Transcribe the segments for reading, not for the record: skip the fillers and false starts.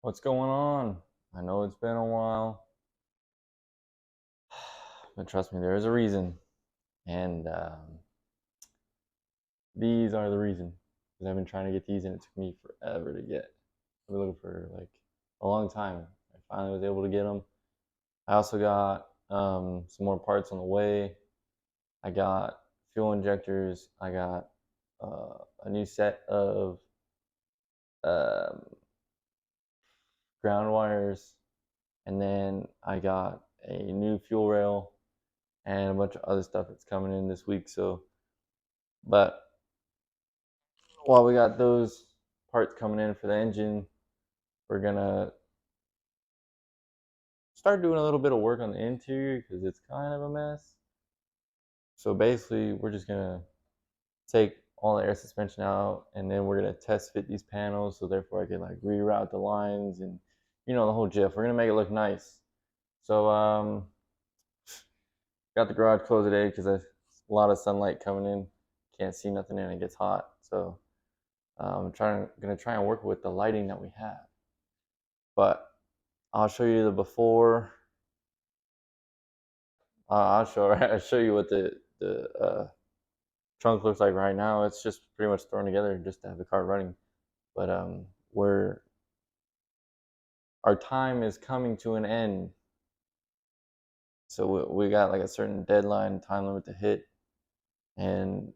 What's going on? I know it's been a while, but trust me, there is a reason. And these are the reason. Because I've been trying to get these and it took me forever to get. I've been looking for like a long time. I finally was able to get them. I also got some more parts on the way. I got fuel injectors. I got a new set of um, ground wires. And then I got a new fuel rail and a bunch of other stuff that's coming in this week. But while we got those parts coming in for the engine, we're gonna start doing a little bit of work on the interior because it's kind of a mess. So basically, we're just gonna take all the air suspension out, and then we're gonna test fit these panels. So therefore, I can like reroute the lines and the whole jiff. We're gonna make it look nice. So got the garage closed today because there's a lot of sunlight coming in. Can't see nothing in. It gets hot. So I'm gonna try and work with the lighting that we have. But I'll show you the before. I'll show you what the trunk looks like right now. It's just pretty much thrown together just to have the car running. But our time is coming to an end. So we got like a certain deadline, time limit to hit. And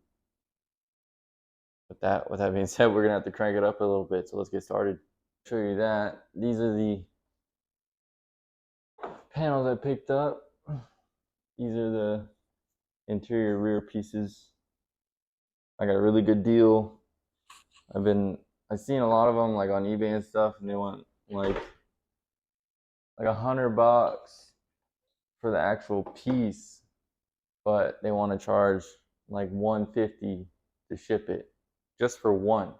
with that being said, we're gonna have to crank it up a little bit. So let's get started. Show you that. These are the panels I picked up. These are the interior rear pieces. I got a really good deal. I've seen a lot of them like on eBay and stuff, and they want like $100 for the actual piece, but they want to charge like $150 to ship it just for one.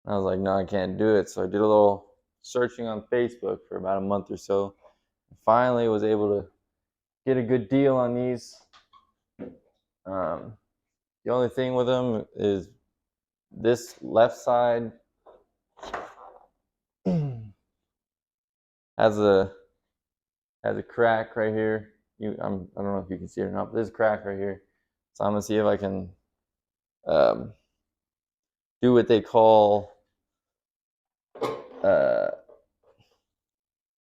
And I was like, no, I can't do it. So I did a little searching on Facebook for about a month or so. Finally was able to get a good deal on these. The only thing with them is this left side has a crack right here. I don't know if you can see it or not, but there's a crack right here. So I'm gonna see if I can do what they call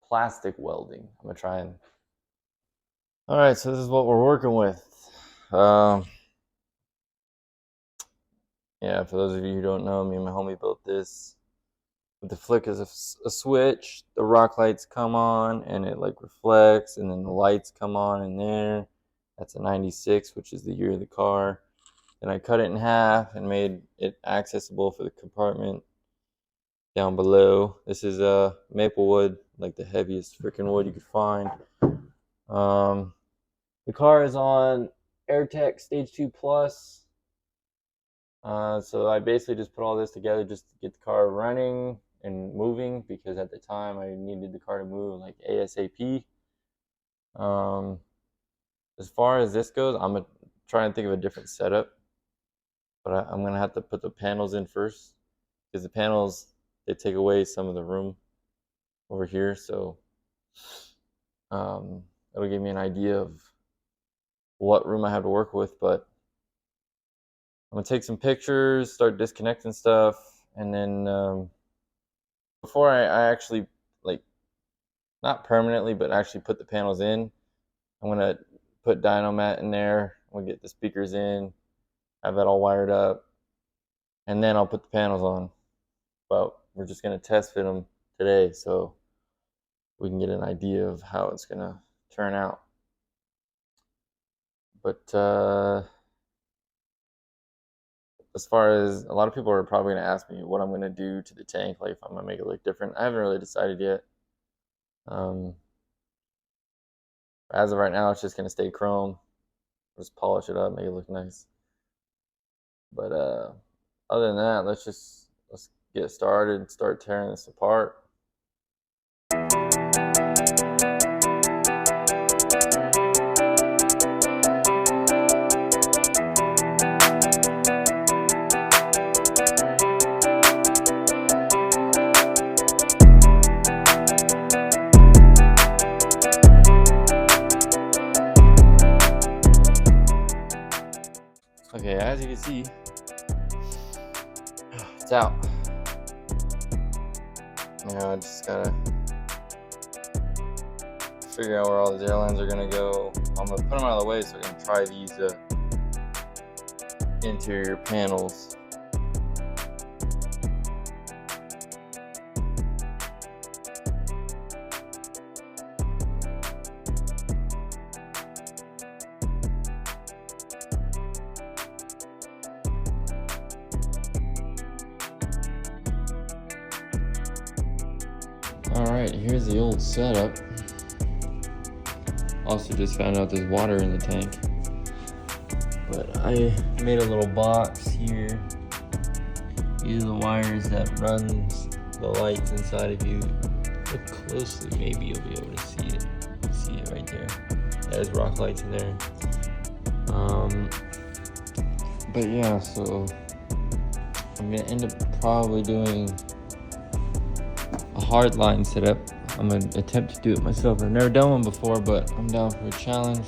plastic welding. I'm gonna try and. All right, so this is what we're working with. Yeah, for those of you who don't know, me and my homie built this. With the flick is a switch, the rock lights come on and it like reflects, and then the lights come on in there. That's a 96, which is the year of the car. Then I cut it in half and made it accessible for the compartment down below. This is maple wood, like the heaviest freaking wood you could find. The car is on AirTech Stage 2 Plus. So I basically just put all this together just to get the car running and moving, because at the time I needed the car to move like ASAP. As far as this goes, I'm gonna try and think of a different setup, but I'm gonna have to put the panels in first, because the panels, they take away some of the room over here. So it'll give me an idea of what room I have to work with. But I'm gonna take some pictures, start disconnecting stuff, and then before I actually, like, not permanently, but actually put the panels in, I'm gonna put Dynomat in there. We'll get the speakers in, have that all wired up, and then I'll put the panels on. But we're just gonna test fit them today so we can get an idea of how it's gonna turn out. But as far as, a lot of people are probably gonna ask me what I'm gonna do to the tank, like if I'm gonna make it look different. I haven't really decided yet. As of right now, it's just gonna stay chrome. Just polish it up, make it look nice. But other than that, let's get started and start tearing this apart. Okay, as you can see, it's out. Now I just gotta figure out where all these airlines are gonna go. I'm gonna put them out of the way so I can try these interior panels. Alright, here's the old setup. Also just found out there's water in the tank. But I made a little box here. These are the wires that runs the lights inside. If you look closely, maybe you'll be able to see it. See it right there. There's rock lights in there. But yeah, so I'm gonna end up probably doing a hard line setup. I'm gonna attempt to do it myself. I've never done one before, but I'm down for a challenge.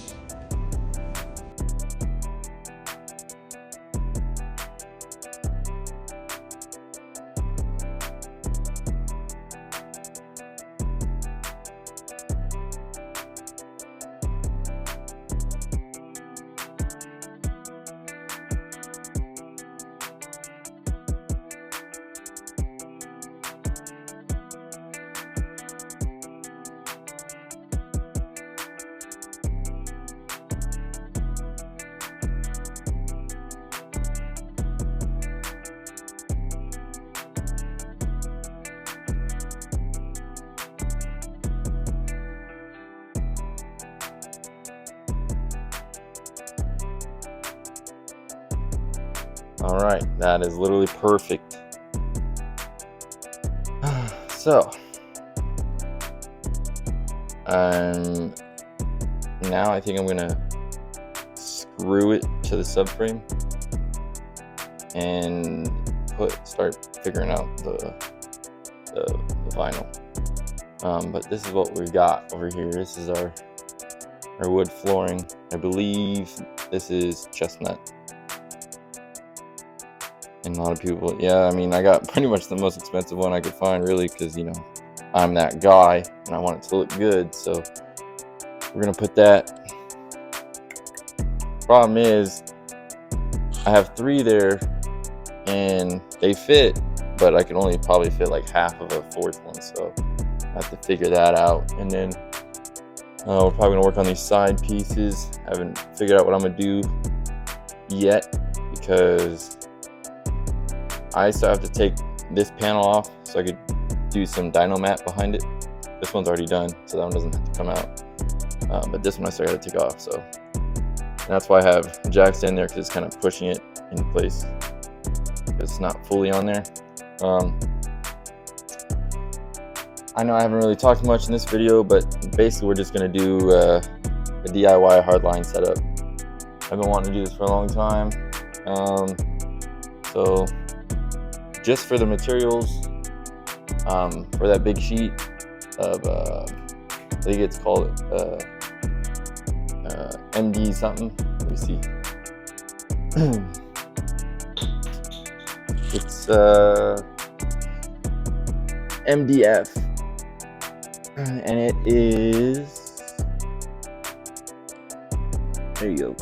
All right, that is literally perfect. So, now I think I'm gonna screw it to the subframe and start figuring out the vinyl. But this is what we got over here. This is our wood flooring. I believe this is chestnut. And a lot of people, yeah, I mean, I got pretty much the most expensive one I could find, really, because, you know, I'm that guy and I want it to look good. So we're gonna put that. Problem is, I have 3 there and they fit, but I can only probably fit like half of a 4th one. So I have to figure that out. And then we're probably gonna work on these side pieces. I haven't figured out what I'm gonna do yet, because I still have to take this panel off so I could do some dyno mat behind it. This one's already done, so that one doesn't have to come out. But this one I still got to take off. So and that's why I have jacks in there, because it's kind of pushing it into place. It's not fully on there. I know I haven't really talked much in this video, but basically we're just gonna do a DIY hardline setup. I've been wanting to do this for a long time. So just for the materials, for that big sheet of, I think it's called MD something. Let me see. It's MDF, and it is, there you go,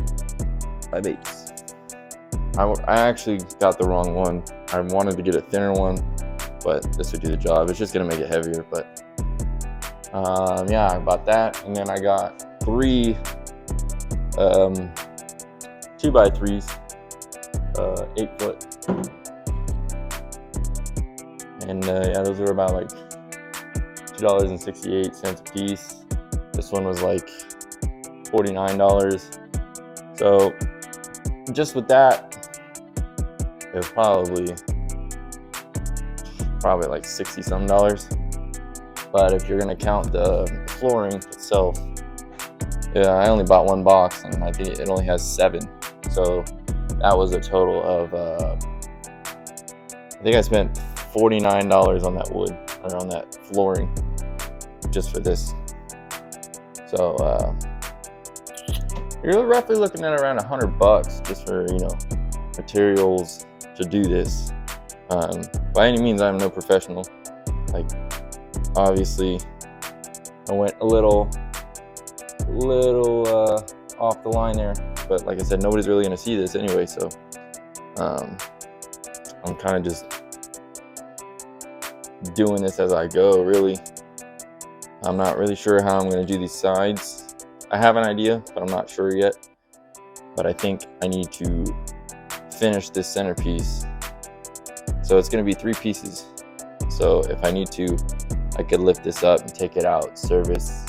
5/8. I actually got the wrong one. I wanted to get a thinner one, but this would do the job. It's just gonna make it heavier. But yeah, I bought that, and then I got 3 2x3s, 8 foot, and yeah, those were about like $2.68 a piece. This one was like $49. So just with that, it was probably like $60-some. But if you're gonna count the flooring itself, yeah, I only bought 1 box, and I think it only has 7. So that was a total of I think I spent $49 on that wood, or on that flooring, just for this. So you're roughly looking at around $100 just for, you know, materials to do this. By any means, I'm no professional. Like, obviously, I went a little off the line there, but like I said, nobody's really gonna see this anyway, so I'm kind of just doing this as I go, really. I'm not really sure how I'm gonna do these sides. I have an idea, but I'm not sure yet. But I think I need to finish this centerpiece. So it's gonna be 3 pieces. So if I need to, I could lift this up and take it out, service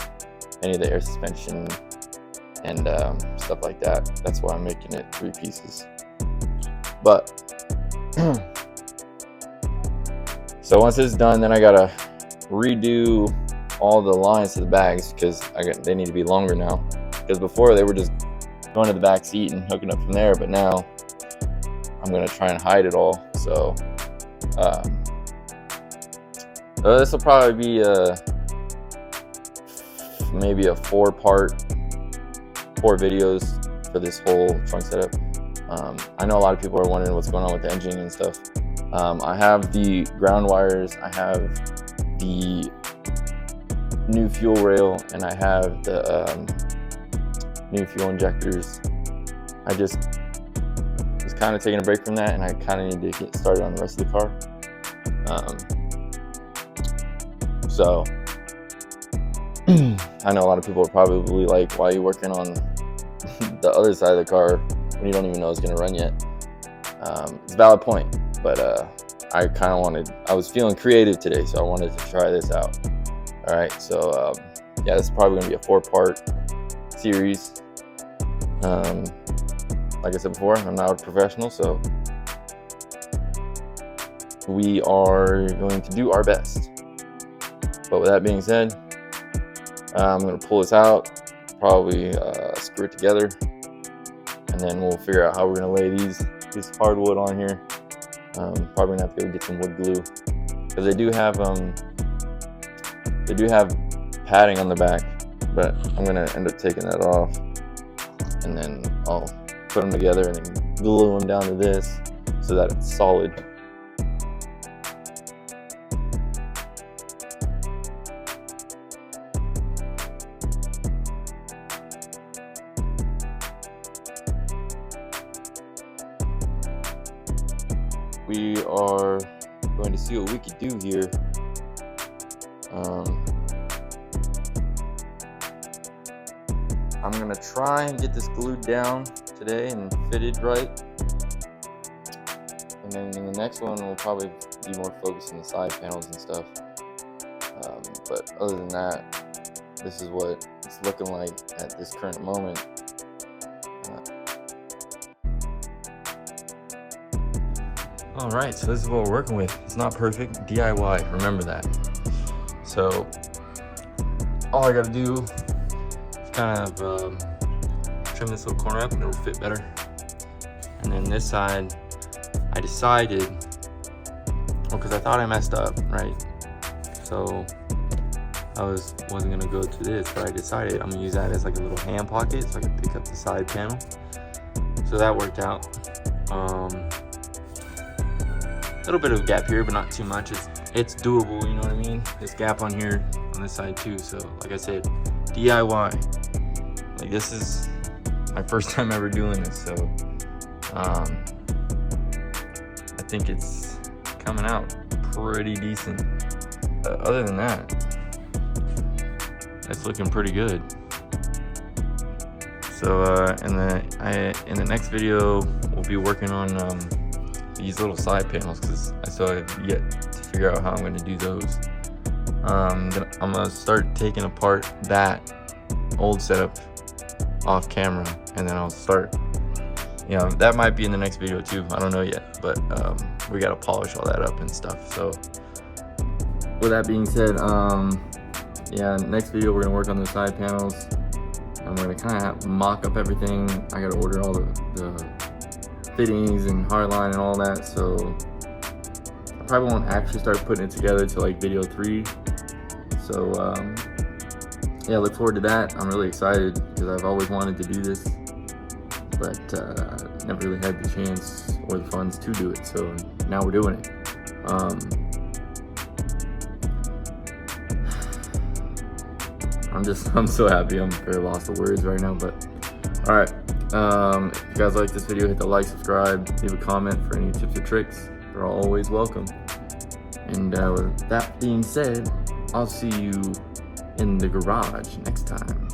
any of the air suspension and stuff like that. That's why I'm making it 3 pieces. But so once it's done, then I gotta redo all the lines to the bags because they need to be longer now. Because before they were just going to the back seat and hooking up from there, but now I'm gonna try and hide it all. So this will probably be maybe a 4 videos for this whole trunk setup. I know a lot of people are wondering what's going on with the engine and stuff. I have the ground wires, I have the new fuel rail, and I have the new fuel injectors. I just was kind of taking a break from that, and I kind of need to get started on the rest of the car. So I know a lot of people are probably like, why are you working on the other side of the car when you don't even know it's going to run yet? It's a valid point, but I kind of I was feeling creative today, so I wanted to try this out. All right, so yeah, this is probably going to be a 4-part series. Like I said before, I'm not a professional, so we are going to do our best. But with that being said, I'm going to pull this out, probably screw it together, and then we'll figure out how we're going to lay these hardwood on here. Probably going to have to go get some wood glue, because they do have padding on the back, but I'm going to end up taking that off, and then I'll put them together and then glue them down to this so that it's solid. We are going to see what we could do here. I'm going to try and get this glued down today and fitted right. And then in the next one, we'll probably be more focused on the side panels and stuff. But other than that, this is what it's looking like at this current moment. All right, so this is what we're working with. It's not perfect, DIY, remember that. So all I gotta do is kind of trim this little corner up and it'll fit better. And then this side, I decided, well, because I thought I messed up, right? So I wasn't gonna go to this, but I decided I'm gonna use that as like a little hand pocket so I can pick up the side panel. So that worked out. Little bit of a gap here, but not too much. It's doable, you know what I mean? This gap on here on this side too. So like I said, DIY. Like, this is my first time ever doing this, so I think it's coming out pretty decent. Other than that, it's looking pretty good. So in the next video, we'll be working on these little side panels, because I still have yet to figure out how I'm going to do those. Then I'm going to start taking apart that old setup off camera, and then I'll start, you know, that might be in the next video too, I don't know yet, but we got to polish all that up and stuff. So with that being said, yeah, next video we're going to work on the side panels, and we're going to kind of mock up everything. I got to order all the fittings and hardline and all that, so I probably won't actually start putting it together till like video 3. So yeah, look forward to that. I'm really excited because I've always wanted to do this, but never really had the chance or the funds to do it, so now we're doing it. I'm so happy. I'm very lost of words right now, but all right. If you guys like this video, hit the like, subscribe, leave a comment for any tips or tricks. They're always welcome. And with that being said, I'll see you in the garage next time.